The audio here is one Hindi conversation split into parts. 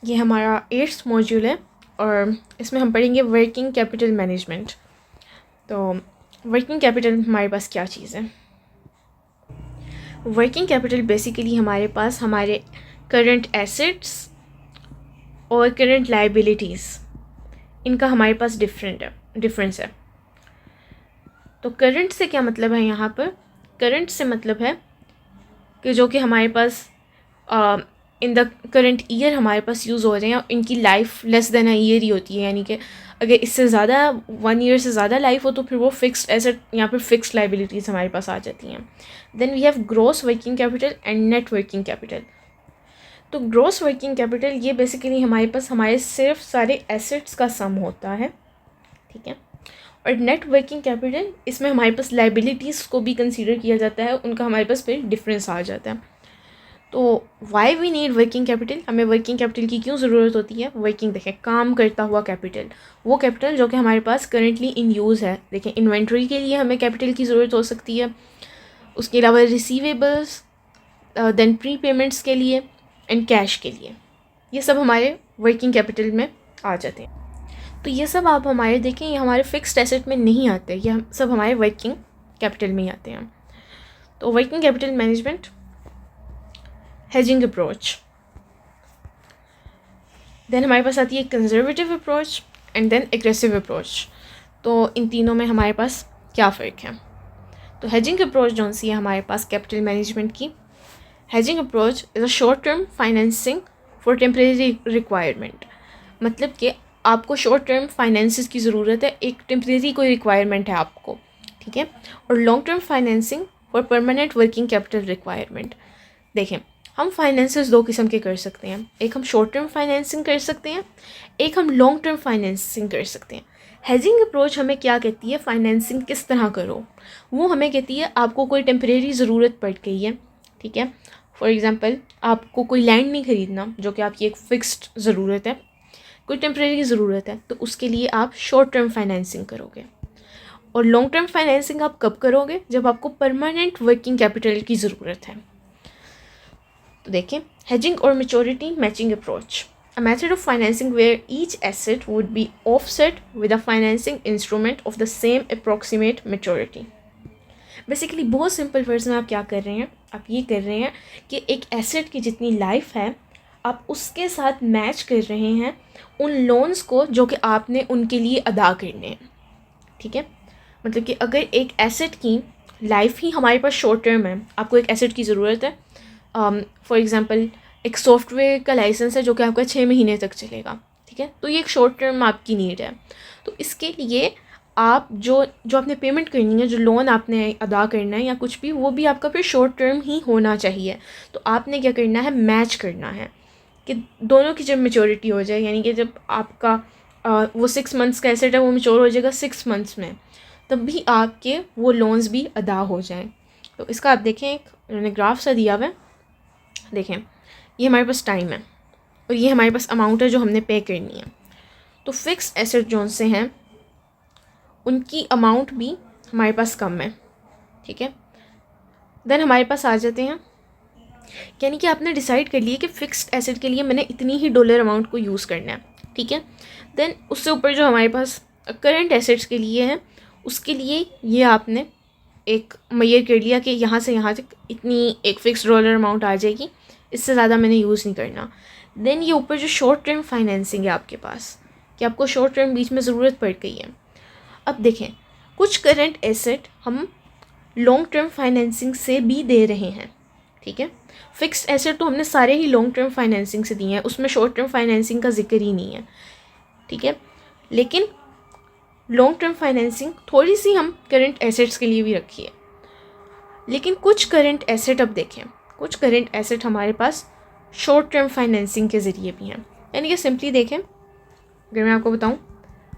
ये हमारा 8th मॉड्यूल है और इसमें हम पढ़ेंगे वर्किंग कैपिटल मैनेजमेंट। तो वर्किंग कैपिटल हमारे पास क्या चीज़ है? वर्किंग कैपिटल बेसिकली हमारे पास हमारे करंट एसेट्स और करंट लायबिलिटीज़, इनका हमारे पास डिफरेंस है। तो करंट से क्या मतलब है? यहाँ पर करंट से मतलब है कि जो कि हमारे पास इन द करंट ईयर हमारे पास यूज़ हो रहे हैं, इनकी life less than a year ही होती है, यानी कि अगर इससे ज़्यादा 1 ईयर से ज़्यादा लाइफ हो तो फिर वो फिक्स्ड एसेट, यहाँ पर फिक्स्ड लाइबिलिटीज़ हमारे पास आ जाती हैं। Then we have gross working capital and net working capital. तो ग्रॉस वर्किंग कैपिटल ये बेसिकली हमारे पास हमारे सिर्फ सारे एसेट्स का सम होता है, ठीक है। और नेट वर्किंग कैपिटल, इसमें हमारे पास लाइबिलिटीज़ को भी कंसीडर किया जाता है, उनका हमारे पास फिर डिफरेंस आ जाता है। तो why we need working capital, हमें वर्किंग कैपिटल की क्यों ज़रूरत होती है? वर्किंग देखें, काम करता हुआ कैपिटल, वो कैपिटल जो कि हमारे पास करंटली इन यूज़ है। देखें, इन्वेंट्री के लिए हमें कैपिटल की ज़रूरत हो सकती है, उसके अलावा रिसीवेबल्स, देन प्री पेमेंट्स के लिए एंड कैश के लिए, ये सब हमारे वर्किंग कैपिटल में आ जाते हैं। तो ये सब आप हमारे देखें, ये हमारे फिक्स्ड एसेट में नहीं आते, ये सब हमारे वर्किंग कैपिटल में ही आते हैं। तो working capital management, hedging approach, then हमारे पास आती है conservative approach and then aggressive approach. तो इन तीनों में हमारे पास क्या फ़र्क है? तो हेजिंग अप्रोच जो सी है हमारे पास कैपिटल मैनेजमेंट की, hedging approach is a short term financing for temporary requirement. मतलब कि आपको शॉर्ट टर्म फाइनेंसिस की ज़रूरत है, एक टेम्परेरी कोई रिक्वायरमेंट है आपको, ठीक है। और long term financing for permanent working capital requirement. देखें, हम फाइनेंसिस दो किस्म के कर सकते हैं, एक हम शॉर्ट टर्म फाइनेंसिंग कर सकते हैं, एक हम लॉन्ग टर्म फाइनेंसिंग कर सकते हैं। हेजिंग अप्रोच हमें क्या कहती है? फाइनेंसिंग किस तरह करो, वो हमें कहती है आपको कोई टेम्परेरी ज़रूरत पड़ गई है, ठीक है। फॉर एग्ज़ाम्पल, आपको कोई लैंड नहीं ख़रीदना जो कि आपकी एक फ़िक्स्ड ज़रूरत है, कोई टेम्परेरी ज़रूरत है, तो उसके लिए आप शॉर्ट टर्म फाइनेंसिंग करोगे। और लॉन्ग टर्म फाइनेंसिंग आप कब करोगे? जब आपको परमानेंट वर्किंग कैपिटल की ज़रूरत है। तो देखें, हेजिंग और maturity matching approach, a method of financing where each asset would be offset with a financing instrument of the same approximate maturity। Basically बहुत सिंपल वर्ड्स में आप क्या कर रहे हैं? आप ये कर रहे हैं कि एक एसेट की जितनी लाइफ है आप उसके साथ मैच कर रहे हैं उन लोन्स को जो कि आपने उनके लिए अदा करने हैं, ठीक है। मतलब कि अगर एक एसेट की लाइफ ही हमारे पास शॉर्ट टर्म है, आपको एक एसेट की ज़रूरत है, फॉर एग्ज़ाम्पल एक सॉफ्टवेयर का लाइसेंस है जो कि आपका 6 महीने तक चलेगा, ठीक है। तो ये एक शॉर्ट टर्म आपकी नीड है। तो इसके लिए आप जो आपने पेमेंट करनी है, जो लोन आपने अदा करना है या कुछ भी, वो भी आपका फिर शॉर्ट टर्म ही होना चाहिए। तो आपने क्या करना है? मैच करना है कि दोनों की जब मेच्योरिटी हो जाए, यानी कि जब आपका वो 6 मंथ्स का एसेट है वो मेच्योर हो जाएगा 6 मंथ्स में, तब भी आपके वो लोन्स भी अदा हो जाएं। तो इसका आप देखें, एक उन्होंने ग्राफ सा दिया हुआ है, देखें ये हमारे पास टाइम है और ये हमारे पास अमाउंट है जो हमने पे करनी है। तो फिक्स एसेट जो से हैं उनकी अमाउंट भी हमारे पास कम है, ठीक है। देन हमारे पास आ जाते हैं, यानी कि आपने डिसाइड कर लिया कि फ़िक्स्ड एसेट के लिए मैंने इतनी ही डॉलर अमाउंट को यूज़ करना है, ठीक है। देन उससे ऊपर जो हमारे पास करंट एसेट्स के लिए है, उसके लिए ये आपने एक मैयर कर लिया कि यहाँ से यहाँ तक इतनी एक फ़िक्स डॉलर अमाउंट आ जाएगी, इससे ज़्यादा मैंने यूज़ नहीं करना। देन ये ऊपर जो शॉर्ट टर्म फाइनेंसिंग है आपके पास, कि आपको शॉर्ट टर्म बीच में ज़रूरत पड़ गई है। अब देखें, कुछ करंट एसेट हम लॉन्ग टर्म फाइनेंसिंग से भी दे रहे हैं, ठीक है। फिक्स्ड एसेट तो हमने सारे ही लॉन्ग टर्म फाइनेंसिंग से दिए हैं, उसमें शॉर्ट टर्म फाइनेंसिंग का जिक्र ही नहीं है, ठीक है। लेकिन लॉन्ग टर्म फाइनेंसिंग थोड़ी सी हम करंट एसेट्स के लिए भी रखी है। लेकिन कुछ करंट एसेट, अब देखें, कुछ करंट एसेट हमारे पास शॉर्ट टर्म फाइनेंसिंग के ज़रिए भी हैं। यानी कि सिंपली देखें, अगर मैं आपको बताऊं,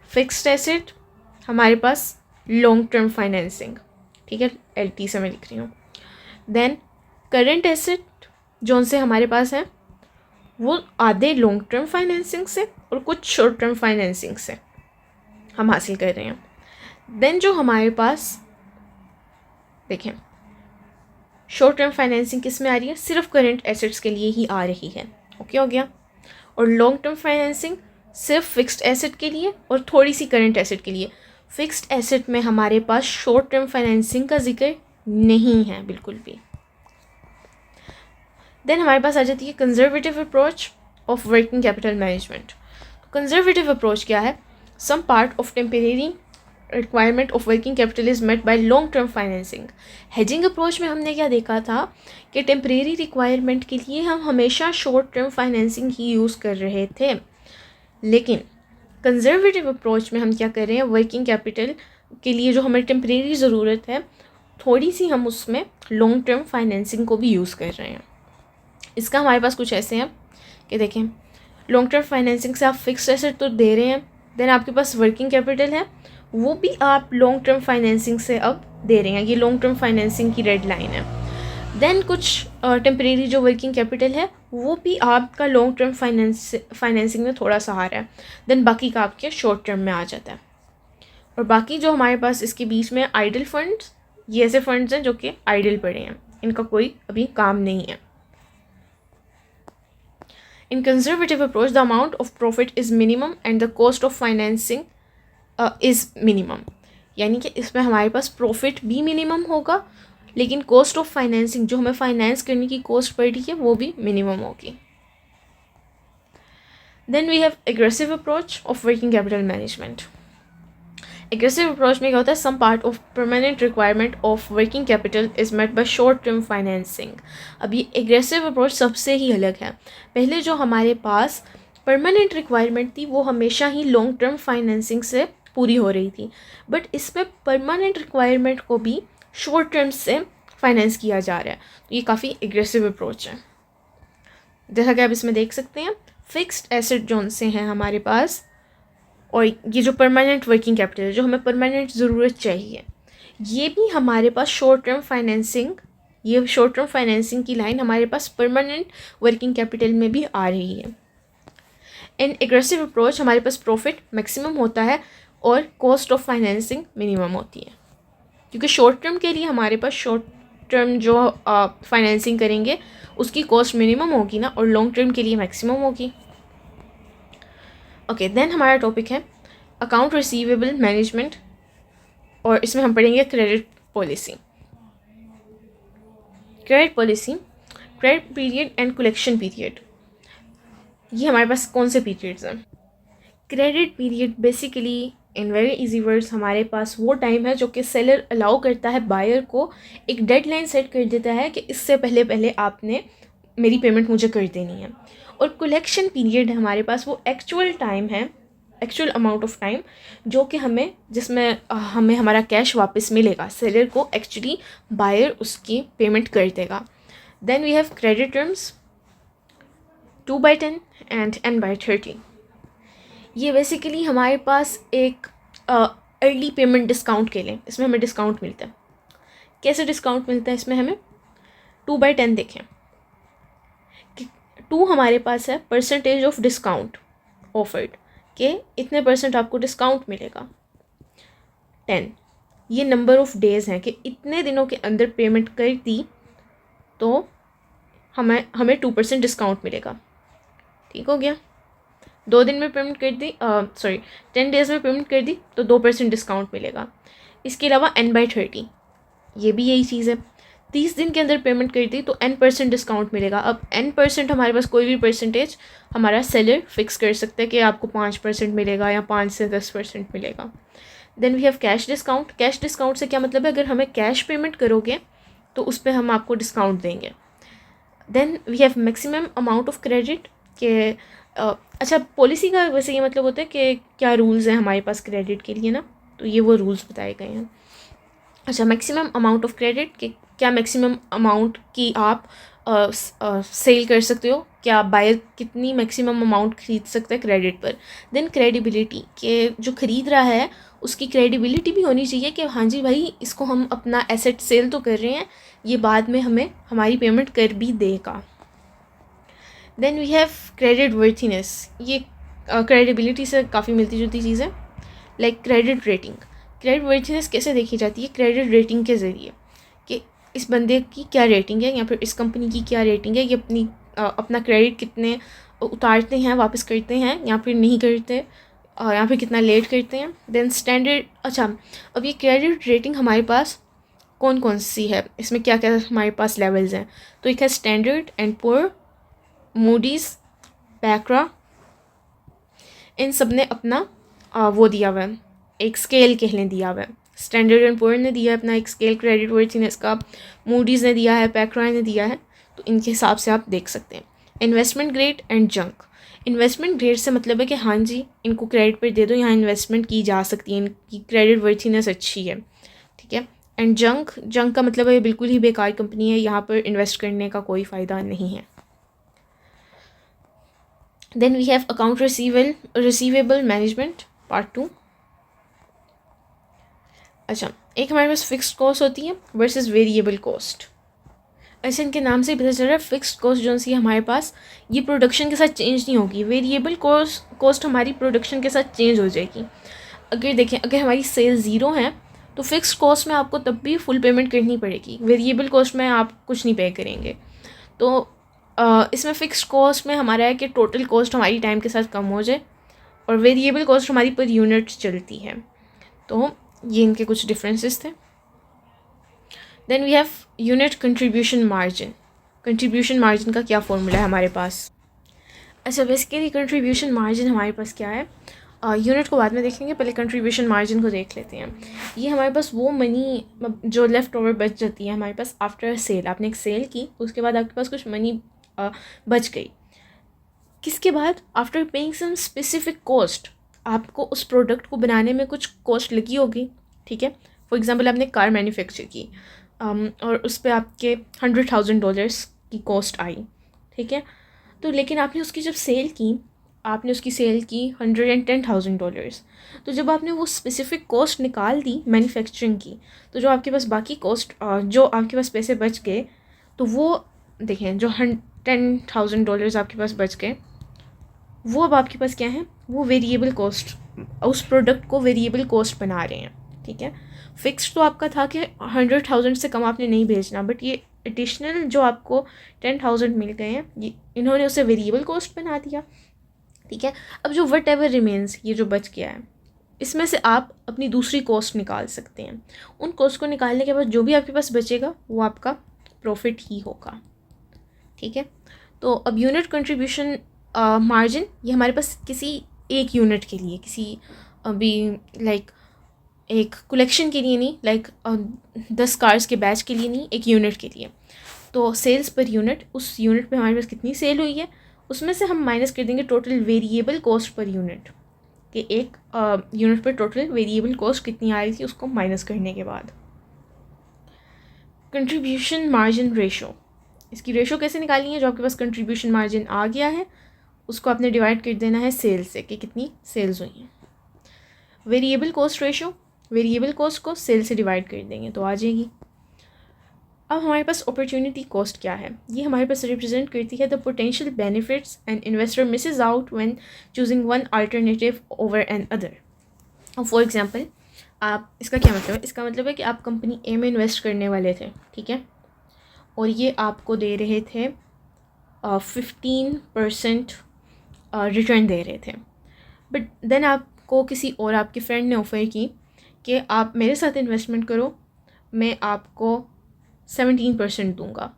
फिक्स्ड एसेट हमारे पास लॉन्ग टर्म फाइनेंसिंग, ठीक है, LT से मैं लिख रही हूँ। देन करंट एसेट जो से हमारे पास हैं वो आधे लॉन्ग टर्म फाइनेंसिंग से और कुछ शॉर्ट टर्म फाइनेंसिंग से हम हासिल कर रहे हैं। देन जो हमारे पास देखें, शॉर्ट टर्म फाइनेंसिंग किस में आ रही है? सिर्फ करंट एसेट्स के लिए ही आ रही है, ओके हो गया। और लॉन्ग टर्म फाइनेंसिंग सिर्फ फिक्स्ड एसेट के लिए और थोड़ी सी करंट एसेट के लिए। फिक्स्ड एसेट में हमारे पास शॉर्ट टर्म फाइनेंसिंग का जिक्र नहीं है बिल्कुल भी। देन हमारे पास आ जाती है conservative approach of working capital management. Conservative approach क्या है? Some part of temporary requirement of working capital is met by long term financing. Hedging approach में हमने क्या देखा था कि टेम्परेरी रिक्वायरमेंट के लिए हम हमेशा शॉर्ट टर्म फाइनेंसिंग ही यूज़ कर रहे थे, लेकिन कंजर्वेटिव अप्रोच में हम क्या कर रहे हैं, वर्किंग कैपिटल के लिए जो हमें टेम्परेरी ज़रूरत है थोड़ी सी हम उसमें लॉन्ग टर्म फाइनेंसिंग को भी यूज़ कर रहे हैं। इसका हमारे पास कुछ ऐसे हैं कि देखें, लॉन्ग टर्म फाइनेंसिंग से आप फिक्स्ड एसेट तो दे रहे हैं, देन आपके पास वर्किंग कैपिटल है वो भी आप लॉन्ग टर्म फाइनेंसिंग से अब दे रहे हैं, ये लॉन्ग टर्म फाइनेंसिंग की रेड लाइन है। देन कुछ टेम्परेरी जो वर्किंग कैपिटल है वो भी आपका लॉन्ग टर्म फाइनेंसिंग में थोड़ा सहारा है, देन बाकी का आपके शॉर्ट टर्म में आ जाता है। और बाकी जो हमारे पास इसके बीच में आइडल फंड्स, ये ऐसे फंड्स हैं जो कि आइडल पड़े हैं, इनका कोई अभी काम नहीं है। In conservative approach, the amount of profit is minimum and the cost of financing is minimum. यानी कि इसमें हमारे पास प्रॉफिट भी मिनिमम होगा, लेकिन कॉस्ट ऑफ फाइनेंसिंग जो हमें फाइनेंस करने की कॉस्ट पड़ रही है वो भी मिनिमम होगी। Then we have aggressive approach of working capital management. Aggressive approach में क्या होता है, some part of permanent requirement of working capital is met by short term financing. अब ये एग्रेसिव अप्रोच सबसे ही अलग है। पहले जो हमारे पास परमानेंट रिक्वायरमेंट थी वो हमेशा ही लॉन्ग टर्म फाइनेंसिंग से पूरी हो रही थी, बट इसमें परमानेंट रिक्वायरमेंट को भी शॉर्ट टर्म से फाइनेंस किया जा रहा है, तो ये काफ़ी एग्रेसिव अप्रोच है। जैसा कि आप इसमें देख सकते हैं, फिक्स्ड एसेट जोन से हैं हमारे पास, और ये जो परमानेंट वर्किंग कैपिटल है जो हमें परमानेंट ज़रूरत चाहिए, ये भी हमारे पास शॉर्ट टर्म फाइनेंसिंग, ये शॉर्ट टर्म फाइनेंसिंग की लाइन हमारे पास परमानेंट वर्किंग कैपिटल में भी आ रही है। इन एग्रेसिव अप्रोच हमारे पास प्रॉफिट मैक्सिमम होता है और कॉस्ट ऑफ फाइनेंसिंग मिनिमम होती है, क्योंकि शॉर्ट टर्म के लिए हमारे पास शॉर्ट टर्म जो फाइनेंसिंग करेंगे उसकी कॉस्ट मिनिमम होगी ना, और लॉन्ग टर्म के लिए मैक्सिमम होगी। ओके, देन हमारा टॉपिक है अकाउंट रिसीवेबल मैनेजमेंट, और इसमें हम पढ़ेंगे credit policy. Credit policy, credit period and collection period, ये हमारे पास कौन से पीरियड्स हैं? Credit period basically in very easy words हमारे पास वो टाइम है जो कि सेलर अलाउ करता है बायर को, एक डेडलाइन सेट कर देता है कि इससे पहले पहले आपने मेरी पेमेंट मुझे कर देनी है। और कलेक्शन पीरियड हमारे पास वो एक्चुअल टाइम है, एक्चुअल अमाउंट ऑफ टाइम जो कि हमें, जिसमें हमें हमारा कैश वापस मिलेगा, सेलर को एक्चुअली बायर उसकी पेमेंट कर देगा। Then we have credit terms 2/10 and N/30। ये बेसिकली हमारे पास एक अर्ली पेमेंट डिस्काउंट के लिए, इसमें हमें डिस्काउंट मिलता है। कैसे डिस्काउंट मिलता है इसमें हमें? 2/10 देखें कि 2 हमारे पास है परसेंटेज ऑफ डिस्काउंट ऑफर्ड, कि इतने % आपको डिस्काउंट मिलेगा। 10 ये नंबर ऑफ डेज़ हैं कि इतने दिनों के अंदर पेमेंट कर दी तो हमें 2% डिस्काउंट मिलेगा। ठीक हो गया। 2 दिन में पेमेंट कर दी, 10 डेज़ में पेमेंट कर दी तो 2% डिस्काउंट मिलेगा। इसके अलावा N/30 ये भी यही चीज़ है, 30 दिन के अंदर पेमेंट कर दी तो N% डिस्काउंट मिलेगा। अब N% हमारे पास कोई भी परसेंटेज हमारा सेलर फिक्स कर सकता है कि आपको 5% मिलेगा या 5 से 10% मिलेगा। Then we have cash discount. Cash discount से क्या मतलब है, अगर हमें कैश पेमेंट करोगे तो उस पर हम आपको डिस्काउंट देंगे। Then we have maximum amount of credit के अच्छा, पॉलिसी का वैसे ये मतलब होता है कि क्या रूल्स हैं हमारे पास क्रेडिट के लिए ना, तो ये वो रूल्स बताए गए हैं। अच्छा, मैक्सिमम अमाउंट ऑफ क्रेडिट के क्या मैक्सिमम अमाउंट की आप सेल कर सकते हो, क्या बायर कितनी मैक्सिमम अमाउंट खरीद सकते हैं क्रेडिट पर। देन क्रेडिबिलिटी के जो ख़रीद रहा है उसकी क्रेडिबिलिटी भी होनी चाहिए कि हाँ जी भाई इसको हम अपना एसेट सेल तो कर रहे हैं, ये बाद में हमें हमारी पेमेंट कर भी देगा। Then we have credit worthiness, ये क्रेडिबिलिटी से काफ़ी मिलती जुलती चीज़ है। Like credit rating, credit worthiness कैसे देखी जाती है? क्रेडिट रेटिंग के ज़रिए कि इस बंदे की क्या रेटिंग है या फिर इस कंपनी की क्या रेटिंग है, ये अपना क्रेडिट कितने उतारते हैं, वापस करते हैं या फिर नहीं करते, या फिर कितना लेट करते हैं। देन स्टैंडर्ड, अच्छा अब ये क्रेडिट रेटिंग हमारे पास कौन कौन सी है, इसमें क्या क्या हमारे पास लेवल्स हैं। तो एक है स्टैंडर्ड एंड पुअर, मूडीज़, बैकरा, इन सब ने अपना वो दिया हुआ है, एक स्केल कहने दिया हुआ है। स्टैंडर्ड एंड पुअर ने दिया है अपना एक स्केल क्रेडिट वर्थिनेस का, मूडीज़ ने दिया है, बैकरा ने दिया है। तो इनके हिसाब से आप देख सकते हैं। Investment grade and junk. Investment grade से मतलब है कि हाँ जी इनको क्रेडिट पर दे दो, यहाँ इन्वेस्टमेंट की जा सकती है, इनकी क्रेडिट वर्थिनेस अच्छी है, ठीक है। एंड जंक, जंक का मतलब है बिल्कुल ही बेकार कंपनी है, यहाँ पर इन्वेस्ट करने का कोई फ़ायदा नहीं है। Then we have account receivable management part 2। अच्छा, एक हमारे पास फिक्स्ड कॉस्ट होती है वर्सेस वेरिएबल कॉस्ट। ऐसे इनके नाम से ही पता चल रहा है फिक्स्ड कॉस्ट जो सी हमारे पास ये प्रोडक्शन के साथ चेंज नहीं होगी। वेरिएबल कॉस्ट हमारी प्रोडक्शन के साथ चेंज हो जाएगी। अगर देखें, अगर हमारी सेल ज़ीरो है तो फिक्स्ड कॉस्ट में आपको तब भी फुल पेमेंट करनी पड़ेगी, वेरिएबल कॉस्ट में आप कुछ नहीं पे करेंगे। तो इसमें फ़िक्स्ड कॉस्ट में हमारा है कि टोटल कॉस्ट हमारी टाइम के साथ कम हो जाए, और वेरिएबल कॉस्ट हमारी पर यूनिट चलती है। तो ये इनके कुछ डिफरेंसेस थे। Then we have unit contribution margin. Contribution margin का क्या फॉर्मूला है हमारे पास। अच्छा, बेसिकली कंट्रीब्यूशन मार्जिन हमारे पास क्या है, यूनिट को बाद में देखेंगे, पहले कंट्रीब्यूशन मार्जिन को देख लेते हैं। ये हमारे पास वो मनी जो लेफ़्ट ओवर बच जाती है हमारे पास आफ्टर सेल। आपने एक सेल की, उसके बाद आपके पास कुछ मनी बच गई, किसके बाद, after paying some specific cost. आपको उस प्रोडक्ट को बनाने में कुछ कॉस्ट लगी होगी, ठीक है। फॉर एग्जांपल आपने कार मैन्युफैक्चर की, और उस पर आपके $100,000 की कॉस्ट आई, ठीक है। तो लेकिन आपने उसकी जब सेल की, आपने उसकी सेल की $110,000। तो जब आपने वो स्पेसिफिक कॉस्ट निकाल दी मैन्युफैक्चरिंग की, तो जो आपके पास बाकी कॉस्ट, जो आपके पास पैसे बच गए, तो वो देखें जो $10,000 आपके पास बच गए, वो अब आपके पास क्या है, वो वेरिएबल कॉस्ट, उस प्रोडक्ट को वेरिएबल कॉस्ट बना रहे हैं, ठीक है। फिक्स्ड तो आपका था कि 100,000 से कम आपने नहीं भेजना, बट ये एडिशनल जो आपको 10,000 मिल गए हैं, ये इन्होंने उसे वेरिएबल कॉस्ट बना दिया, ठीक है। अब जो वट एवर रिमेन्स, ये जो बच गया है, इसमें से आप अपनी दूसरी कॉस्ट निकाल सकते हैं। उन कॉस्ट को निकालने के बाद जो भी आपके पास बचेगा वो आपका प्रॉफिट ही होगा, ठीक है। तो अब यूनिट कंट्रीब्यूशन मार्जिन, ये हमारे पास किसी एक यूनिट के लिए, किसी अभी लाइक एक कलेक्शन के लिए नहीं, लाइक 10 कार्स के बैच के लिए नहीं, एक यूनिट के लिए। तो सेल्स पर यूनिट, उस यूनिट पे हमारे पास कितनी सेल हुई है, उसमें से हम माइनस कर देंगे total variable cost per unit, कि एक यूनिट पर टोटल वेरिएबल कॉस्ट कितनी आ रही थी, उसको माइनस करने के बाद। कंट्रीब्यूशन मार्जिन रेशो, इसकी रेशो कैसे निकालनी है, जो आपके पास कंट्रीब्यूशन मार्जिन आ गया है उसको आपने डिवाइड कर देना है सेल से, कि कितनी सेल्स हुई हैं। Variable cost ratio, variable cost को सेल से डिवाइड कर देंगे तो आ जाएगी। अब हमारे पास अपॉर्चुनिटी कॉस्ट क्या है, ये हमारे पास रिप्रेजेंट करती है the potential benefits and investor misses out when choosing one alternative over another. अब फॉर एग्जांपल, आप, इसका क्या मतलब है, इसका मतलब है कि आप कंपनी ए में इन्वेस्ट करने वाले थे, ठीक है, और ये आपको दे रहे थे 15% रिटर्न दे रहे थे, बट देन आपको किसी और आपके फ्रेंड ने ऑफ़र की कि आप मेरे साथ इन्वेस्टमेंट करो, मैं आपको 17% दूंगा।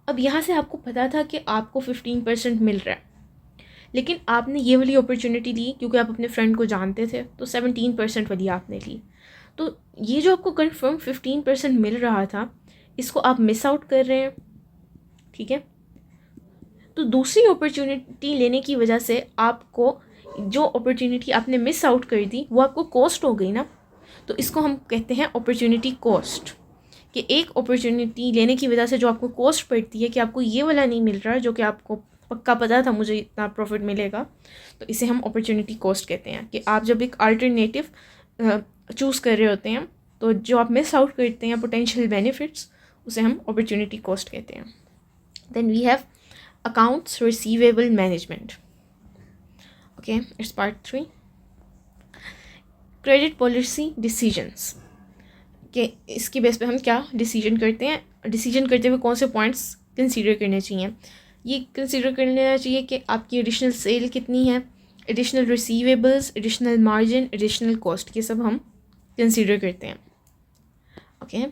अब यहाँ से आपको पता था कि आपको 15% मिल रहा है, लेकिन आपने ये वाली अपॉर्चुनिटी ली क्योंकि आप अपने फ्रेंड को जानते थे, तो 17% वाली आपने ली। तो ये जो आपको कन्फर्म 15% मिल रहा था, इसको आप मिस आउट कर रहे हैं, ठीक है। तो दूसरी अपॉर्चुनिटी लेने की वजह से आपको जो अपॉर्चुनिटी आपने मिस आउट कर दी वो आपको कॉस्ट हो गई ना, तो इसको हम कहते हैं अपॉर्चुनिटी कॉस्ट, कि एक अपॉर्चुनिटी लेने की वजह से जो आपको कॉस्ट पड़ती है कि आपको ये वाला नहीं मिल रहा है जो कि आपको पक्का पता था मुझे इतना प्रॉफिट मिलेगा, तो इसे हम अपॉर्चुनिटी कॉस्ट कहते हैं। कि आप जब एक अल्टरनेटिव चूज़ कर रहे होते हैं तो जो आप मिस आउट करते हैं पोटेंशियल बेनिफिट्स, उसे हम अपॉर्चुनिटी कॉस्ट कहते हैं। Then we have accounts receivable management, okay, it's part 3। Credit policy decisions, कि इसकी बेस पे हम क्या डिसीजन करते हैं, डिसीजन करते हुए कौन से पॉइंट्स कंसीडर करने चाहिए। ये कंसिडर कर लेना चाहिए कि आपकी एडिशनल सेल कितनी है, additional receivables, additional margin, additional cost, ये सब हम कंसिडर करते हैं। Okay,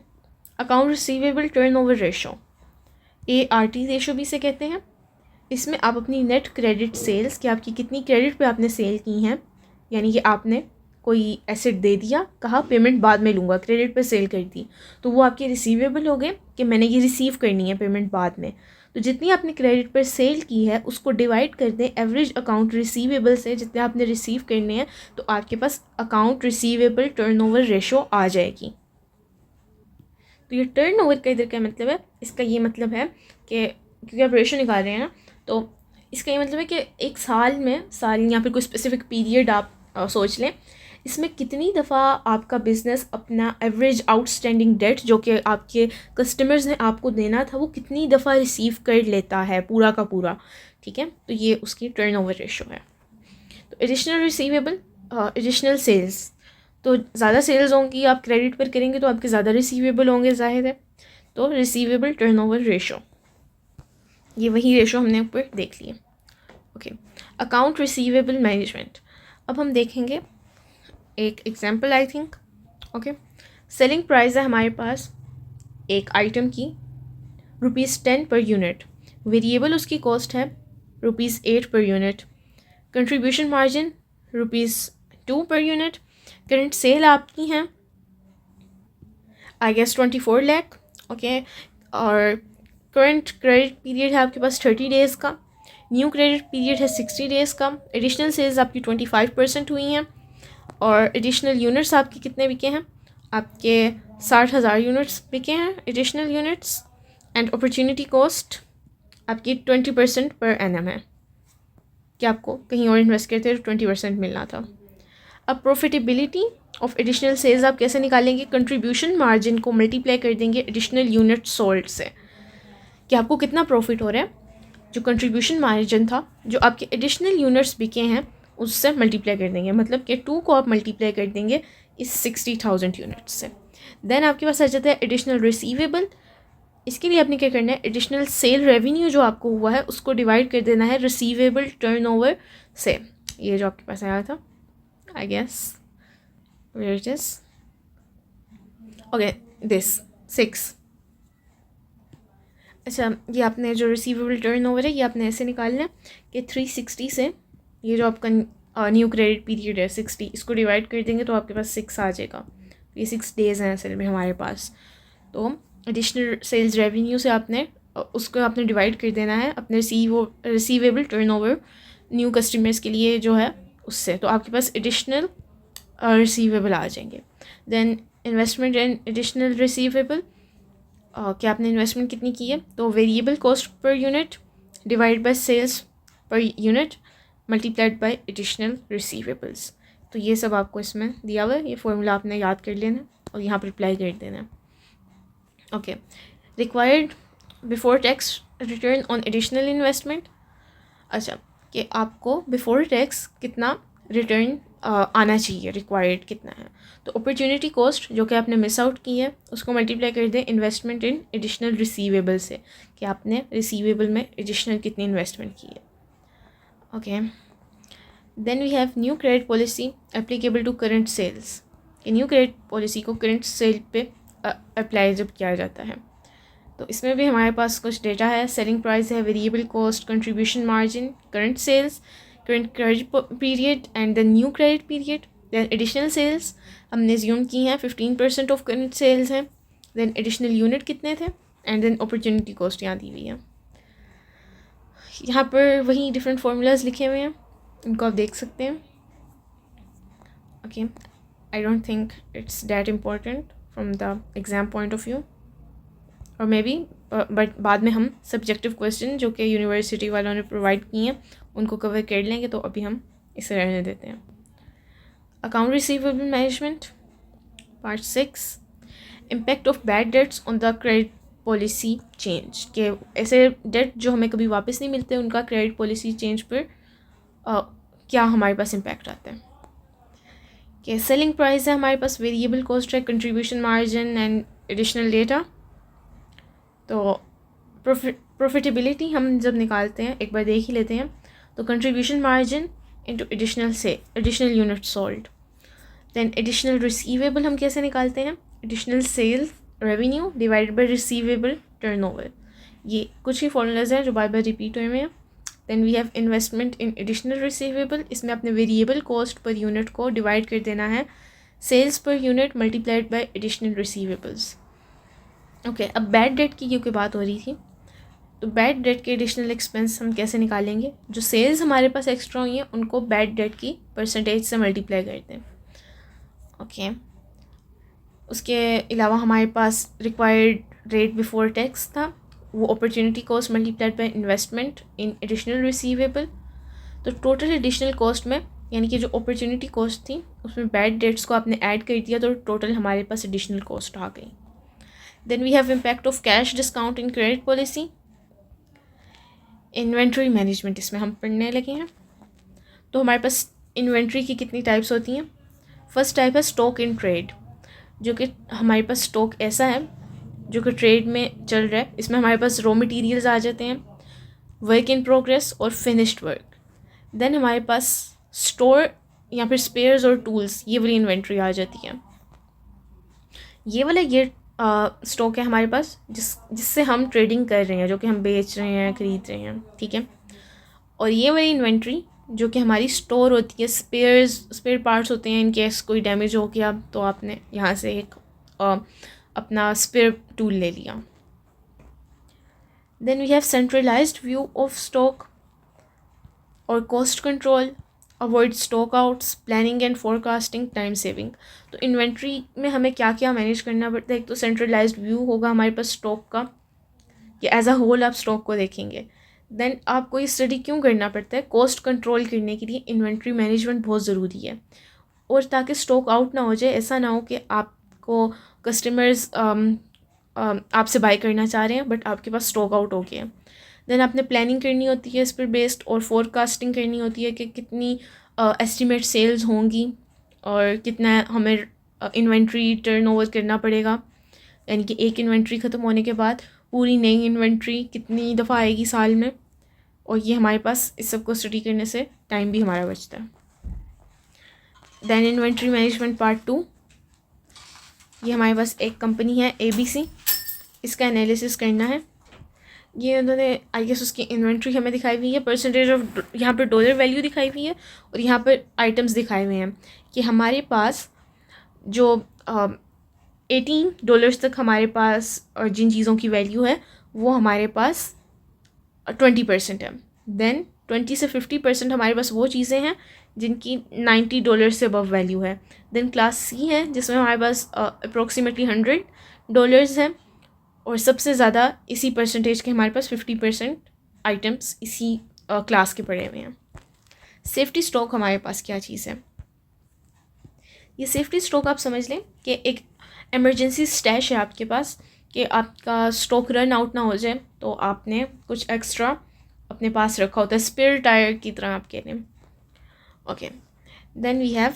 account receivable turnover ratio, ART ratio भी से कहते हैं। इसमें आप अपनी नेट क्रेडिट सेल्स, कि आपकी कितनी क्रेडिट पे आपने सेल की हैं, यानी कि आपने कोई एसेट दे दिया, कहा पेमेंट बाद में लूँगा, क्रेडिट पे सेल कर दी, तो वो आपके रिसीवेबल हो गए कि मैंने ये रिसीव करनी है पेमेंट बाद में। तो जितनी आपने क्रेडिट पर सेल की है उसको डिवाइड कर दें एवरेज अकाउंट रिसीवेबल से, जितने आपने रिसीव करने हैं, तो आपके पास अकाउंट रिसीवेबल टर्नओवर रेशो आ जाएगी। तो ये टर्नओवर का इधर क्या मतलब है, इसका ये मतलब है कि क्योंकि आप रेशो निकाल रहे हैं ना, तो इसका ये मतलब है कि एक साल में, साल या फिर कोई स्पेसिफिक पीरियड आप सोच लें, इसमें कितनी दफ़ा आपका बिज़नेस अपना एवरेज आउटस्टैंडिंग डेट जो कि आपके कस्टमर्स ने आपको देना था, वो कितनी दफ़ा रिसीव कर लेता है पूरा का पूरा। ठीक है, तो ये उसकी टर्नओवर रेशो है। तो एडिशनल रिसीवेबल, एडिशनल सेल्स, तो ज़्यादा सेल्स होंगी, आप क्रेडिट पर करेंगे तो आपके ज़्यादा रिसीवेबल होंगे, जाहिर है। तो रिसीवेबल टर्नओवर रेशो, ये वही रेशो हमने ऊपर देख लिए। ओके, अकाउंट रिसीवेबल मैनेजमेंट, अब हम देखेंगे एक example I think. Okay, selling price है हमारे पास एक आइटम की ₹10 पर यूनिट, वेरिएबल उसकी कॉस्ट है ₹8 per unit, contribution margin ₹2 per unit, current cell आपकी हैं आई गेस 24 लाख। ओके, और करंट क्रेडिट पीरियड है आपके पास 30 डेज़ का, न्यू क्रेडिट पीरियड है 60 डेज़ का, एडिशनल सेल्स आपकी 25% हुई हैं, और एडिशनल यूनिट्स आपके कितने बिके हैं, आपके 60,000 यूनिट्स बिके हैं additional units, and opportunity cost आपकी 20% पर एनम है कि आपको कहीं और इन्वेस्ट करते तो 20% मिलना था। अब प्रॉफिटेबिलिटी ऑफ एडिशनल सेल्स आप कैसे निकालेंगे, कंट्रीब्यूशन मार्जिन को मल्टीप्लाई कर देंगे एडिशनल यूनिट सोल्ड से, कि आपको कितना प्रॉफिट हो रहा है, जो कंट्रीब्यूशन मार्जिन था, जो आपके एडिशनल यूनिट्स बिके हैं, उससे मल्टीप्लाई कर देंगे, मतलब कि 2 को आप मल्टीप्लाई कर देंगे इस 60,000 यूनिट्स से। देन आपके पास आ जाता है एडिशनल रिसीवेबल, इसके लिए आपने क्या करना है, एडिशनल सेल रेवेन्यू जो आपको हुआ है उसको डिवाइड कर देना है रिसीवेबल टर्नओवर से। ये जो आपके पास आया था, I guess where it is, okay this 6। अच्छा, ये आपने जो रिसीवेबल टर्नओवर है ये आपने ऐसे निकालना है कि 360 से ये जो आपका न्यू क्रेडिट पीरियड है 60, इसको डिवाइड कर देंगे तो आपके पास 6 आ जाएगा। ये 6 डेज़ हैं असल में हमारे पास। तो एडिशनल सेल्स रेवेन्यू से आपने उसको आपने डिवाइड कर देना है अपने रिसीवेबल टर्नओवर न्यू कस्टमर्स के लिए जो है उससे, तो आपके पास एडिशनल रिसीवेबल आ जाएंगे। Then investment and additional receivable, क्या आपने इन्वेस्टमेंट कितनी की है, तो variable cost per unit divide by sales per unit multiplied by additional receivables. तो ये सब आपको इसमें दिया हुआ है, ये फॉर्मूला आपने याद कर लेना और यहाँ पर अप्लाई कर देना। Okay, required before tax return on additional investment, अच्छा कि आपको बिफोर टैक्स कितना रिटर्न आना चाहिए, रिक्वायर्ड कितना है, तो अपॉर्चुनिटी कॉस्ट जो कि आपने मिस आउट की है उसको मल्टीप्लाई कर दें इन्वेस्टमेंट इन एडिशनल रिसीवेबल से, कि आपने रिसीवेबल में एडिशनल कितनी इन्वेस्टमेंट की है। Okay, then we have new credit policy applicable to current sales, कि न्यू क्रेडिट पॉलिसी को करंट सेल पे अप्लाई जब किया जाता है, तो इसमें भी हमारे पास कुछ डेटा है, सेलिंग प्राइस है, variable cost, contribution margin, current sales, current credit period and the new credit period, then additional sales हमने ज्यूम की हैं 15% ऑफ करंट सेल्स हैं, देन एडिशनल यूनिट कितने थे, एंड देन अपॉर्चुनिटी कॉस्ट यहाँ दी हुई है। यहाँ पर वही डिफरेंट फार्मूलाज लिखे हुए हैं, इनको आप देख सकते हैं। Okay, I don't think it's that important from the exam point of view, और मे बी बट बाद में हम सब्जेक्टिव क्वेश्चन जो कि यूनिवर्सिटी वालों ने प्रोवाइड किए हैं उनको कवर कर लेंगे, तो अभी हम इसे रहने देते हैं। Account receivable management part 6, impact of bad debts on the credit policy change, के ऐसे डेट जो हमें कभी वापस नहीं मिलते उनका क्रेडिट पॉलिसी चेंज पर क्या हमारे पास इम्पैक्ट आता है। कि सेलिंग प्राइस है हमारे पास, वेरिएबल कॉस्ट है, contribution margin and additional data, तो प्रॉफिटेबिलिटी हम जब निकालते हैं, एक बार देख ही लेते हैं, तो contribution margin into additional unit sold, then additional receivable हम कैसे निकालते हैं, additional sales revenue divided by receivable turnover. ये कुछ ही फॉर्मूलाज हैं जो बार बार रिपीट हुए हैं। Then we have investment in additional receivable, इसमें अपने वेरिएबल कॉस्ट पर यूनिट को डिवाइड कर देना है sales per unit multiplied by additional receivables. Okay, अब बैड डेट की क्योंकि बात हो रही थी, तो बैड डेट के एडिशनल एक्सपेंस हम कैसे निकालेंगे, जो सेल्स हमारे पास एक्स्ट्रा हुई हैं उनको बैड डेट की परसेंटेज से मल्टीप्लाई करते हैं। ओके, उसके अलावा हमारे पास रिक्वायर्ड रेट बिफोर टैक्स था, वो opportunity cost multiplied by investment in additional receivable. तो टोटल एडिशनल कॉस्ट में, यानी कि जो अपॉर्चुनिटी कॉस्ट थी उसमें बैड डेट्स को आपने ऐड कर दिया तो टोटल हमारे पास एडिशनल कॉस्ट आ गई। Then we have impact of cash discount in credit policy, inventory management इसमें हम पढ़ने लगे हैं। तो हमारे पास इन्वेंट्री की कितनी टाइप्स होती हैं। फर्स्ट टाइप है स्टॉक इन ट्रेड, जो कि हमारे पास स्टॉक ऐसा है जो कि ट्रेड में चल रहा है। इसमें हमारे पास रॉ मटेरियल्स आ जाते हैं, वर्क इन प्रोग्रेस और फिनिश्ड वर्क। देन हमारे पास स्टोर या फिर स्पेयर्स और टूल्स, ये वाली इन्वेंट्री आ जाती है। ये वाला ये स्टॉक है हमारे पास जिससे हम ट्रेडिंग कर रहे हैं, जो कि हम बेच रहे हैं, ख़रीद रहे हैं, ठीक है। और ये वाली इन्वेंट्री जो कि हमारी स्टोर होती है, स्पेयर पार्ट्स होते हैं, इन केस कोई डैमेज हो गया तो आपने यहाँ से एक अपना स्पेयर टूल ले लिया। Then we have centralised view of stock और cost control, avoid stock outs, planning and forecasting, time saving. तो इन्वेंट्री में हमें क्या क्या मैनेज करना पड़ता है। एक तो सेंट्रलाइज्ड व्यू होगा हमारे पास स्टॉक का, कि एज अ होल आप स्टॉक को देखेंगे। देन आपको ये स्टडी क्यों करना पड़ता है, कॉस्ट कंट्रोल करने के लिए इन्वेंट्री मैनेजमेंट बहुत ज़रूरी है, और ताकि स्टॉक आउट ना हो जाए। ऐसा ना हो कि आपको कस्टमर्स आपसे बाय करना चाह रहे हैं बट आपके पास स्टॉक आउट हो गया। देन आपने प्लानिंग करनी होती है इस पर बेस्ड, और फोरकास्टिंग करनी होती है कि कितनी एस्टिमेट सेल्स होंगी और कितना हमें इन्वेंट्री टर्नओवर करना पड़ेगा, यानी कि एक इन्वेंट्री ख़त्म होने के बाद पूरी नई इन्वेंट्री कितनी दफ़ा आएगी साल में। और ये हमारे पास इस सब को स्टडी करने से टाइम भी हमारा बचता है। देन इन्वेंट्री मैनेजमेंट पार्ट 2, ये हमारे पास एक कंपनी है ABC, इसका एनालिसिस करना है। ये उन्होंने आई गेस उसकी इन्वेंट्री हमें दिखाई हुई है, परसेंटेज ऑफ, यहाँ पर डॉलर वैल्यू दिखाई हुई है और यहाँ पर आइटम्स दिखाए हुए हैं कि हमारे पास जो $18 तक हमारे पास जिन चीज़ों की वैल्यू है वो हमारे पास 20% है। देन 20 से 50% हमारे पास वो चीज़ें हैं जिनकी $90 से अबव वैल्यू है। देन क्लास C है जिसमें हमारे पास अप्रोक्सीमेटली $100 हैं, और सबसे ज़्यादा इसी परसेंटेज के हमारे पास 50% आइटम्स इसी क्लास के पड़े हुए हैं। सेफ्टी स्टॉक हमारे पास क्या चीज़ है, ये सेफ्टी स्टॉक आप समझ लें कि एक इमरजेंसी स्टैश है आपके पास, कि आपका स्टॉक रन आउट ना हो जाए तो आपने कुछ एक्स्ट्रा अपने पास रखा होता है, स्पेयर टायर की तरह आप कह रहे हैं। Okay, then we have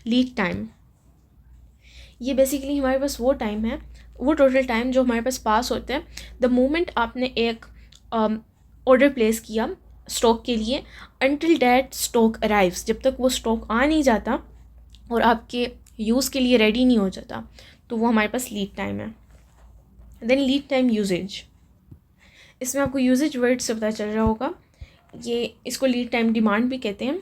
lead time. ये बेसिकली हमारे पास वो टाइम है, वो टोटल टाइम जो हमारे पास होता है द मोमेंट आपने एक ऑर्डर प्लेस किया स्टॉक के लिए अंटिल डैट स्टॉक अराइव्स, जब तक वो स्टॉक आ नहीं जाता और आपके यूज़ के लिए रेडी नहीं हो जाता, तो वो हमारे पास लीड टाइम है। देन लीड टाइम यूजेज, इसमें आपको यूजेज वर्ड से पता चल रहा होगा, ये इसको लीड टाइम डिमांड भी कहते हैं,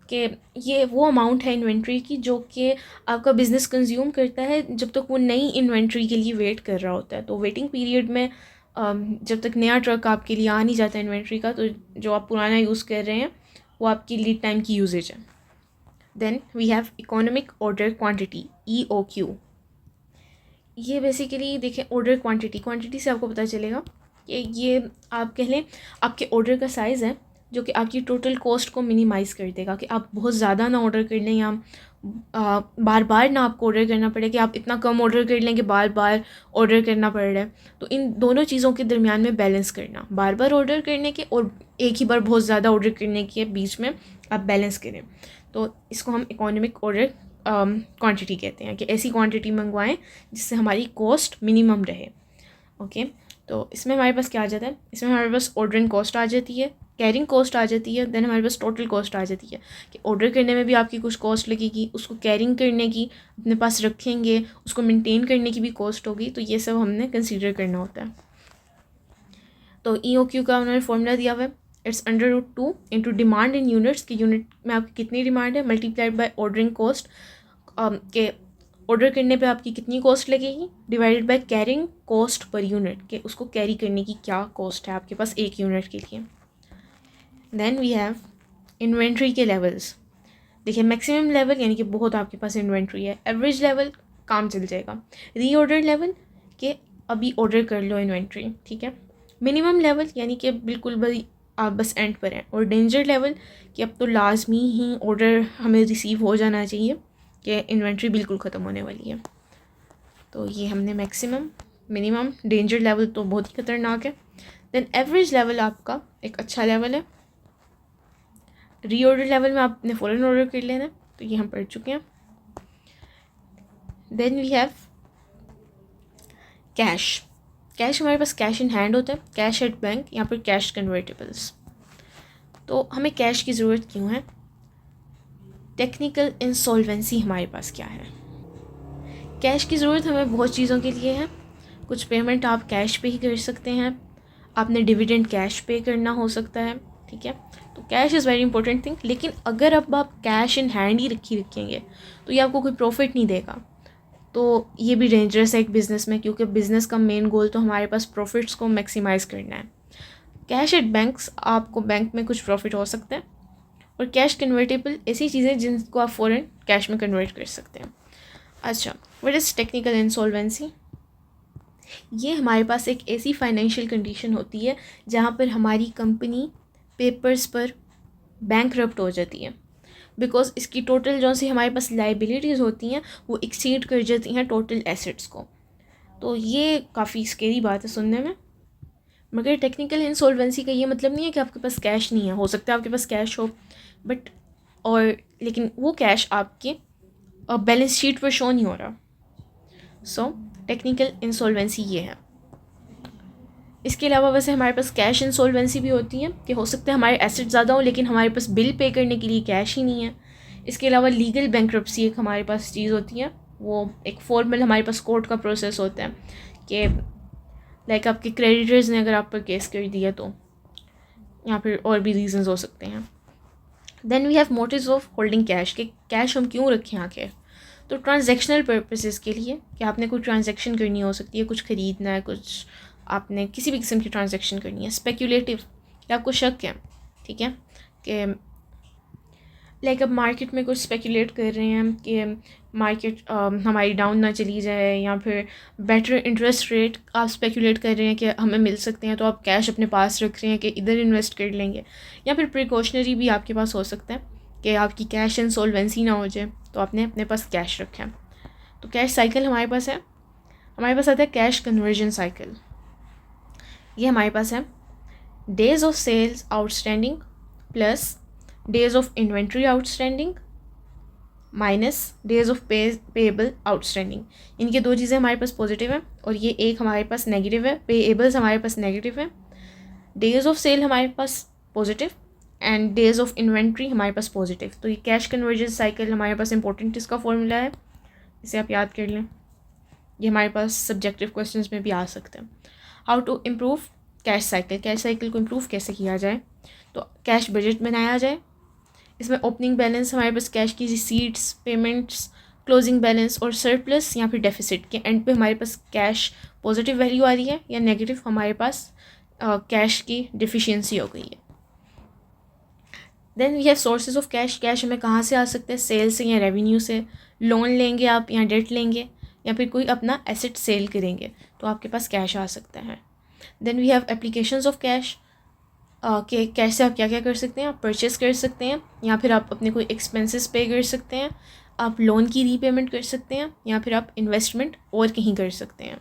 कि ये वो अमाउंट है इन्वेंट्री की जो कि आपका बिज़नेस कंज्यूम करता है जब तक वो नई इन्वेंट्री के लिए वेट कर रहा होता है। तो वेटिंग पीरियड में जब तक नया ट्रक आपके लिए आ नहीं जाता इन्वेंट्री का, तो जो आप पुराना यूज़ कर रहे हैं वो आपकी लीड टाइम की यूजेज है। Then we have economic order quantity EOQ। ये बेसिकली देखें ऑर्डर क्वांटिटी से आपको पता चलेगा कि ये आप कह लें आपके ऑर्डर का साइज़ है जो कि आपकी टोटल कॉस्ट को मिनिमाइज़ कर देगा, कि आप बहुत ज़्यादा ना ऑर्डर कर लें या बार बार ना आपको ऑर्डर करना पड़े, कि आप इतना कम ऑर्डर कर लें कि बार बार ऑर्डर करना पड़ रहा है। तो इन दोनों चीज़ों के दरमियान में बैलेंस करना, बार बार ऑर्डर करने के और एक ही बार बहुत ज़्यादा ऑर्डर करने के बीच में आप बैलेंस करें, तो इसको हम इकोनॉमिक ऑर्डर क्वांटिटी कहते हैं, कि ऐसी क्वांटिटी मंगवाएं जिससे हमारी कॉस्ट मिनिमम रहे। ओके, तो इसमें हमारे पास क्या आ जाता है, इसमें हमारे पास ऑर्डरिंग कॉस्ट आ जाती है, कैरिंग कॉस्ट आ जाती है, देन हमारे पास टोटल कॉस्ट आ जाती है कि ऑर्डर करने में भी आपकी कुछ कॉस्ट लगेगी, उसको कैरिंग करने की, अपने पास रखेंगे, उसको मेंटेन करने की भी कॉस्ट होगी, तो ये सब हमने कंसीडर करना होता है। तो EOQ का उन्होंने फॉर्मूला दिया हुआ है, it's √2 into demand in units, की यूनिट में आपकी कितनी डिमांड है, मल्टीप्लाइड बाय ऑर्डरिंग कॉस्ट, के ऑर्डर करने पे आपकी कितनी कॉस्ट लगेगी, divided by carrying cost per unit, के उसको कैरी करने की क्या कॉस्ट है आपके पास एक यूनिट के लिए। देन वी हैव इन्वेंट्री के लेवल्स। देखिए मैक्सिमम लेवल यानी कि बहुत आपके पास इन्वेंट्री है, एवरेज लेवल काम चल जाएगा, रीऑर्डर लेवल के अभी ऑर्डर कर लो इन्वेंट्री, ठीक है, मिनिमम लेवल यानी कि बिल्कुल भाई आप बस एंड पर हैं, और डेंजर लेवल कि अब तो लाजमी ही ऑर्डर हमें रिसीव हो जाना चाहिए कि इन्वेंट्री बिल्कुल ख़त्म होने वाली है। तो ये हमने मैक्सिमम, मिनिमम, डेंजर लेवल तो बहुत ही ख़तरनाक है। देन एवरेज लेवल आपका एक अच्छा लेवल है, रीऑर्डर लेवल में आपने फ़ौरन ऑर्डर कर लेना है, तो ये हम पढ़ चुके हैं। Then we have cash. Cash हमारे पास कैश इन हैंड होता है, कैश एट बैंक या फिर कैश कन्वर्टेबल्स। तो हमें कैश की ज़रूरत क्यों है, टेक्निकल इंसॉल्वेंसी हमारे पास क्या है। कैश की ज़रूरत हमें बहुत चीज़ों के लिए है, कुछ पेमेंट आप कैश पे ही कर सकते हैं, आपने डिविडेंड कैश पे करना हो सकता है, ठीक है, तो cash is very important thing. लेकिन अगर अब आप कैश इन हैंड ही रखेंगे तो ये आपको कोई प्रॉफिट नहीं देगा, तो ये भी डेंजरस है एक बिज़नेस में, क्योंकि बिज़नेस का मेन गोल तो हमारे पास प्रॉफिट्स को मैक्सिमाइज़ करना है। कैश एट बैंक्स, आपको बैंक में कुछ प्रॉफिट हो सकता है, और कैश कन्वर्टेबल ऐसी चीज़ें जिनको आप फ़ौरन कैश में कन्वर्ट कर सकते हैं। अच्छा, व्हाट इज़ टेक्निकल इंसॉल्वेंसी, ये हमारे पास एक ऐसी फाइनेंशियल कंडीशन होती है जहाँ पर हमारी कंपनी पेपर्स पर बैंकरप्ट हो जाती है, बिकॉज इसकी टोटल जो सी हमारे पास लाइबिलिटीज़ होती हैं वो एक्सीड कर जाती हैं टोटल एसेट्स को। तो ये काफ़ी स्केरी बात है सुनने में, मगर टेक्निकल इंसॉल्वेंसी का ये मतलब नहीं है कि आपके पास कैश नहीं है, हो सकता है आपके पास कैश हो बट, और लेकिन वो कैश आपके बैलेंस शीट पर शो नहीं हो रहा। सो टेक्निकल इंसॉल्वेंसी ये है। इसके अलावा वैसे हमारे पास कैश इंसॉल्वेंसी भी होती है कि हो सकता है हमारे एसेट ज़्यादा हो लेकिन हमारे पास बिल पे करने के लिए कैश ही नहीं है। इसके अलावा लीगल बैंक्रप्सी एक हमारे पास चीज़ होती है, वो एक फॉर्मल हमारे पास कोर्ट का प्रोसेस होता है कि लाइक आपके क्रेडिटर्स ने अगर आप पर केस कर दिया तो, या फिर और भी रीजंस हो सकते हैं। Then we have motives of holding cash, के कैश हम क्यों रखें आखिर, तो ट्रांजैक्शनल पर्पसेस के लिए कि आपने कोई ट्रांजैक्शन करनी हो सकती है, कुछ ख़रीदना है, कुछ आपने किसी भी किस्म की ट्रांजैक्शन करनी है, स्पेक्यूलेटिव या आपको शक है, ठीक है, कि लाइक अब मार्केट में कुछ स्पेक्यूलेट कर रहे हैं कि मार्केट हमारी डाउन ना चली जाए, या फिर बेटर इंटरेस्ट रेट आप स्पेक्यूलेट कर रहे हैं कि हमें मिल सकते हैं, तो आप कैश अपने पास रख रहे हैं कि इधर इन्वेस्ट कर लेंगे, या फिर प्रिकॉशनरी भी आपके पास हो सकता है कि आपकी कैश इंसॉल्वेंसी ना हो जाए तो आपने अपने पास कैश रखा है। तो कैश साइकिल हमारे पास है, हमारे पास आता है कैश कन्वर्जन साइकिल। ये हमारे पास है days of sales outstanding plus days of inventory outstanding minus days of payable outstanding. इनके दो चीज़ें हमारे पास पॉजिटिव है और ये एक हमारे पास नेगेटिव है, पेएबल्स हमारे पास नेगेटिव है, डेज ऑफ सेल हमारे पास positive and days of inventory हमारे पास पॉजिटिव। तो ये कैश कन्वर्जन साइकिल हमारे पास इंपॉर्टेंट इसका फॉर्मूला है, इसे आप याद कर लें, ये हमारे पास सब्जेक्टिव क्वेश्चंस में भी आ सकते हैं। How to improve cash cycle, cash cycle को इम्प्रूव कैसे किया जाए, तो कैश बजट बनाया जाए, इसमें ओपनिंग बैलेंस हमारे पास कैश की रिसीट्स, पेमेंट्स, क्लोजिंग बैलेंस और सरप्लस या फिर डेफिसिट के एंड पे हमारे पास कैश पॉजिटिव वैल्यू आ रही है या नेगेटिव हमारे पास कैश की डिफिशियंसी हो गई है। Then we have sources of cash, cash हमें कहाँ से आ सकते हैं, सेल से या रेवेन्यू से, लोन लेंगे आप या डेट लेंगे या फिर कोई अपना एसेट सेल करेंगे तो आपके पास कैश आ सकता है। Then we have applications of cash, कि कैश से आप क्या क्या कर सकते हैं, आप परचेस कर सकते हैं या फिर आप अपने कोई एक्सपेंसेस पे कर सकते हैं, आप लोन की रीपेमेंट कर सकते हैं या फिर आप इन्वेस्टमेंट और कहीं कर सकते हैं।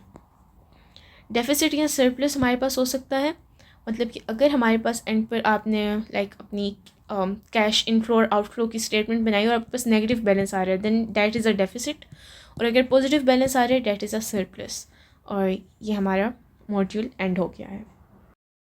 डेफिसिट या सरप्लस हमारे पास हो सकता है, मतलब कि अगर हमारे पास एंड पर आपने लाइक अपनी कैश इनफ्लो और आउटफ्लो की स्टेटमेंट बनाई और आपके पास नेगेटिव बैलेंस आ रहा है then that is a deficit, और अगर पॉजिटिव बैलेंस आ रहा है डैट इज़ अ सरप्लस, और ये हमारा मॉड्यूल एंड हो गया है।